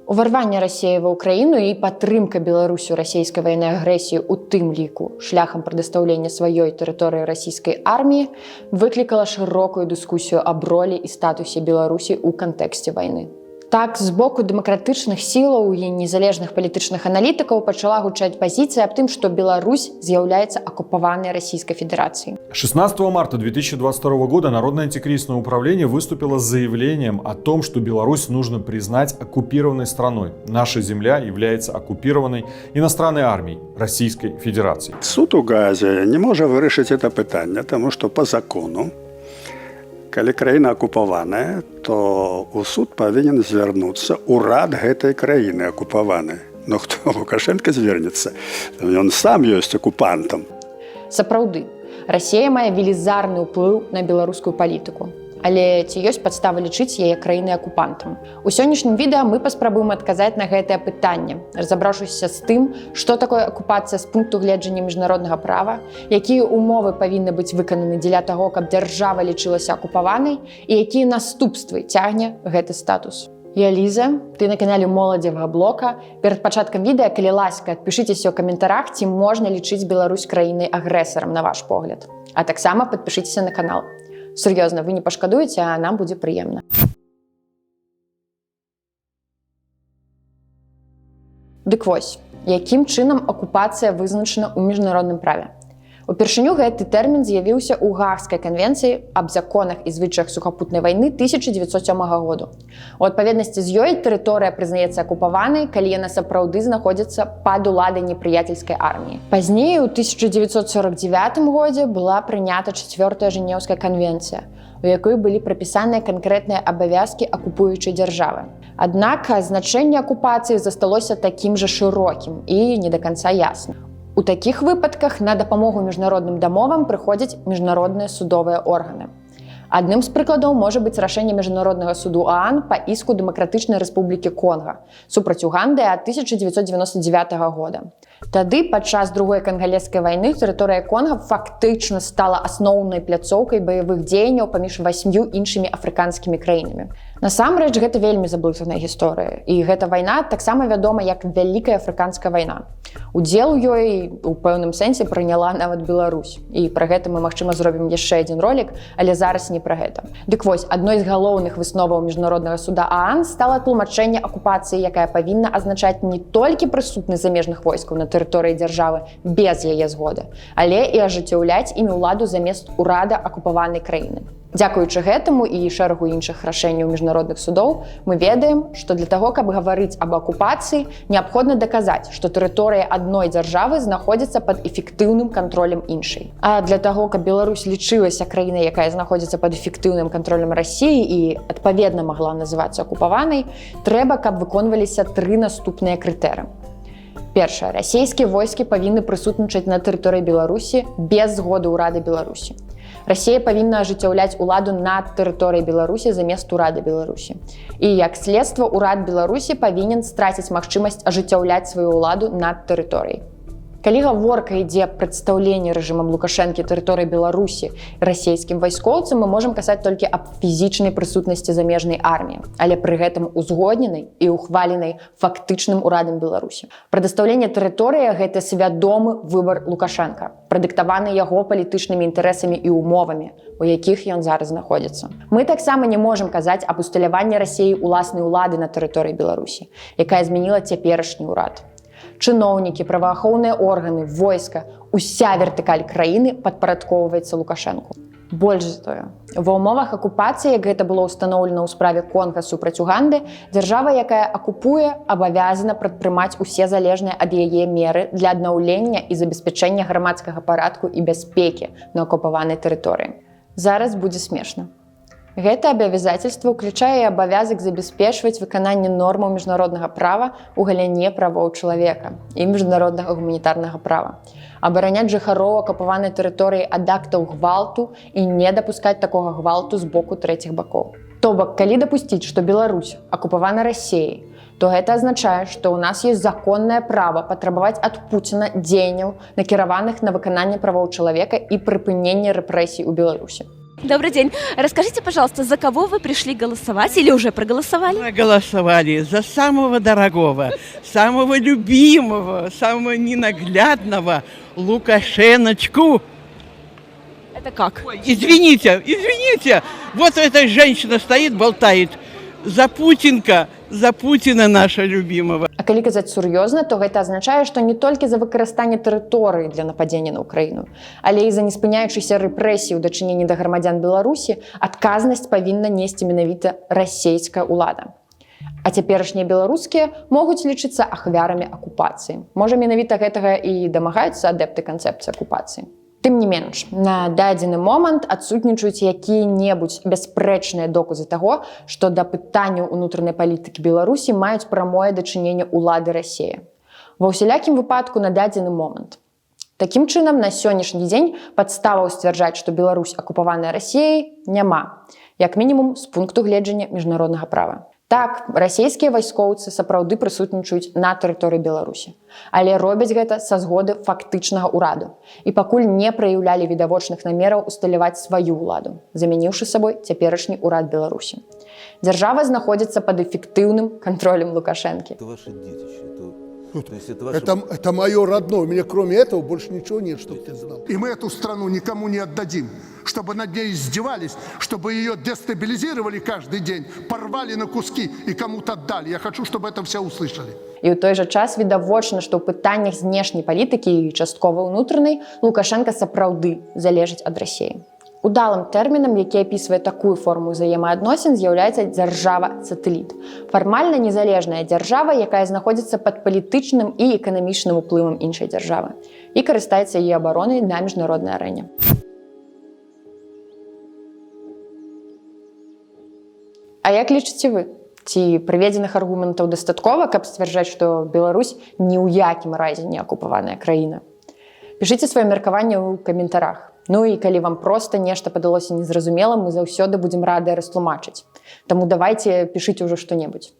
Уварванне Расіі ва ўкраіну і падтрымка Беларусі расійскай вайны агрэсіі ў тым ліку шляхам прадастаўлення сваёй тэрыторыі расійскай арміі выклікала шырокую дыскусію аб ролі і статусе Беларусі ў кантэксце вайны. Так, з боку дэмакратычных сілаў і незалежных палітычных аналітыкаў пачала гучаць пазіцыя аб тым, што Беларусь з'яўляецца акупаванай Расійскай Федерацией. 16 марта 2022 года Народное антикризисное управление выступило с заявлением о том, что Беларусь нужно признать оккупированной страной. Наша земля является оккупированной иностранной армией Российской Федерации. Суд у Гаазі не може вирішити це питання, тому що по закону, калі краіна акупаваная, то у суд павінен звярнуцца ўрад гэтай краіны акупаванай. Но хто Лукашенко звернецца? Ён сам ёсць акупантам. Сапраўды, Расія мае велізарны ўплыў на беларускую палітыку. Але ці ёсць падставы лічыць яе краінай акупантам? У сённяшнім відэа мы паспрабуем адказаць на гэтае пытанне, разабраўшыся з тым, што такое акупацыя з пункту гледжання міжнароднага права, якія умовы павінны быць выкананы дзеля таго, каб дзяржава лічылася акупаванай і якія наступствы цягне гэты статус. Я Ліза, ты на канале Моладзевага блока. Перад пачаткам відэа, калі ласка, адпішыцеся ў каментарах, ці можна лічыць Беларусь краінай агрэсарам, на ваш погляд. А таксама падпішыцеся на канал. Сур'ёзна, вы не пашкадуеце, а нам будзе прыемна. Дык вось, якім чынам акупацыя вызначана ў міжнародным праве? Упершыню гэты тэрмін з'явіўся ў Гаагскай канвенцыі аб законах і звычаях сухапутнай вайны 1907 году. У адпаведнасці з ёй тэрыторыя прызнаецца акупаванай, калі яна сапраўды знаходзіцца пад уладай непрыяцельскай арміі. Пазней, у 1949 годзе была прынята 4-я Жэнеўская канвенцыя, у якой былі прапісаныя канкрэтныя абавязкі акупуючай дзяржавы. Аднак значэнне акупацыі засталося такім жа шырокім і не да канца ясным. У такіх выпадках на дапамогу міжнародным дамовам прыходзяць міжнародныя судовыя органы. Адным з прыкладаў можа быць рашэнне міжнароднага суду ААН па іску Дэмакратычнай Рэспублікі Конга супраць Уганды ад 1999 года. Тады, падчас Другой кангалескай вайны, тэрыторыя Конга фактычна стала асноўнай пляцоўкай баявых дзеянняў паміж 8 іншымі афрыканскімі краінамі. Насамрэч, гэта вельмі заблытаная гісторыя. І гэта вайна таксама вядома як Вялікая афрыканская вайна. Удзел у ёй у пэўным сэнсе прыняла нават Беларусь. І пра гэта мы, магчыма, зробім яшчэ адзін ролік, але зараз не пра гэта. Дык вось, адной з галоўных высноваў міжнароднага суда ААН стала тлумачэнне акупацыі, якая павінна азначаць не толькі прысутнасць замежных войскаў на тэрыторыі дзяржавы без яе згоды, але і ажыццяўляць імі ўладу замест урада акупаванай краіны. Дзякуючы гэтаму і шэрагу іншых рашэнняў міжнародных судоў, мы ведаем, што для таго, каб гаварыць аб акупацыі, неабходна даказаць, што тэрыторыя адной дзяржавы знаходзіцца пад эфектыўным кантролем іншай. А для таго, каб Беларусь лічылася краінай, якая знаходзіцца пад эфектыўным кантролем Расіі і, адпаведна, магла называцца акупаванай, трэба, каб выконваліся 3 наступныя крытэры. Першае. Расійскія войскі павінны прысутнічаць на тэрыторыі Беларусі без згоды ўрада Беларусі. Расія павінна ажыццяўляць уладу над тэрыторыяй Беларусі замест урада Беларусі. І як следства, урад Беларусі павінен страціць магчымасць ажыццяўляць сваю ўладу над тэрыторыяй. Калі гаворка ідзе аб прадстаўленні рэжымам Лукашэнкі тэрыторыі Беларусі расійскім вайскоўцам, мы можам казаць толькі аб фізічнай прысутнасці замежнай арміі, але пры гэтым узгодненай і ухваленай фактычным урадам Беларусі. Прадастаўленне тэрыторыі – гэта свядомы выбар Лукашэнка, прадыктаваны яго палітычнымі інтарэсамі і умовамі, у якіх ён зараз знаходзіцца. Мы таксама не можам казаць аб усталяванні Расіі уласнай улады на тэрыторыі Беларусі, якая змяніла цяперашні ўрад. Чыноўнікі, праваахоўныя органы, войска, уся вертыкаль краіны падпарадкоўваецца Лукашэнку. Больш за тое, ва ўмовах акупацыі, як гэта было ўстаноўлена ў справе Конга супраць Уганды, дзяржава, якая акупуе, абавязана прадпрымаць усе залежныя ад яе меры для аднаўлення і забеспячэння грамадскага парадку і бяспекі на акупаванай тэрыторыі. Зараз будзе смешна. Гэта абавязательство ўключае і абавязак забяспечваць выкананне нормаў міжнароднага права ў галіне правоў чалавека і міжнароднага гуманітарнага права, абараняць жыхароў акупаванай тэрыторыі ад актаў гвалту і не дапускаць такога гвалту з боку трэціх бакоў. То бок, калі дапусціць, што Беларусь акупавана Расіяй, то гэта азначае, што ў нас ёсць законнае права патрабаваць ад Пуціна дзеянняў, накіраваных на выкананне правоў чалавека і прыпыненне рэпрэсій у Беларусі. Добрый день. Расскажите, пожалуйста, за кого вы пришли голосовать или уже проголосовали? Проголосовали за самого дорогого, самого любимого, самого ненаглядного Лукашеночку. Это как? Ой, извините, вот эта женщина стоит, болтает. За Путина наша любимого. А калі казаць сур'ёзна, то гэта азначае, што не толькі за выкарыстанне тэрыторыі для нападзення на ўкраіну, але і за неспыняючыся рэпрэсіі ў дачыненні да грамадзян Беларусі адказнасць павінна несці менавіта расейская ўлада. А цяперашнія беларускія могуць лічыцца ахвярамі акупацыі. Можа, менавіта гэтага і дамагаюцца адэпты канцэпцыі акупацыі. Тым не менш, на дадзены момант адсутнічаюць якія-небудзь бясспрэчныя доказы таго, што да пытанняў унутранай палітыкі Беларусі маюць прамое дачыненне ўлады Расіі. Ва ўсялякім выпадку на дадзены момант. Такім чынам, на сённяшні дзень падставаў сцвярджаць, што Беларусь акупаваная Расіяй, няма. Як мінімум, з пункту гледжання міжнароднага права. Так, расійскія вайскоўцы сапраўды прысутнічаюць на тэрыторыі Беларусі, але робяць гэта са згоды фактычнага ўраду і пакуль не праяўлялі відавочных намераў усталяваць сваю ўладу, замяніўшы сабой цяперашні ўрад Беларусі. Дзяржава знаходзіцца пад эфектыўным кантролем Лукашэнкі. Это ваше детище. Это мое родное. У меня кроме этого больше ничего нет, чтобы ты знал. И мы эту страну никому не отдадим, чтобы над ней издевались, чтобы ее дестабилизировали каждый день, порвали на куски и кому-то отдали. Я хочу, чтобы это все услышали. І ў той жа час відавочна, што ў пытаннях знешняй палітыкі і часткова ўнутранай Лукашенка сапраўды залежыць ад Расіі. Удалым тэрмінам, які апісвае такую форму ўзаемаадносін, з'яўляецца дзяржава-сатэліт. Фармальна незалежная дзяржава, якая знаходзіцца пад палітычным і эканамічным уплывам іншай дзяржавы і карыстаецца яе абаронай на міжнароднай арэне. А як лічыце вы? Ці прыведзеных аргументаў дастаткова, каб сцвярджаць, што Беларусь ні ў якім разе не акупаваная краіна? Пішыце сваё меркаванне ў каментарах. Ну і калі вам проста нешта падалося незразумелым, мы заўсёды будзем радыя растлумачыць. Таму давайце пішыце ўжо што-небудзь.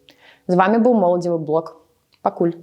З вамі быў Моладзевы блог. Пакуль.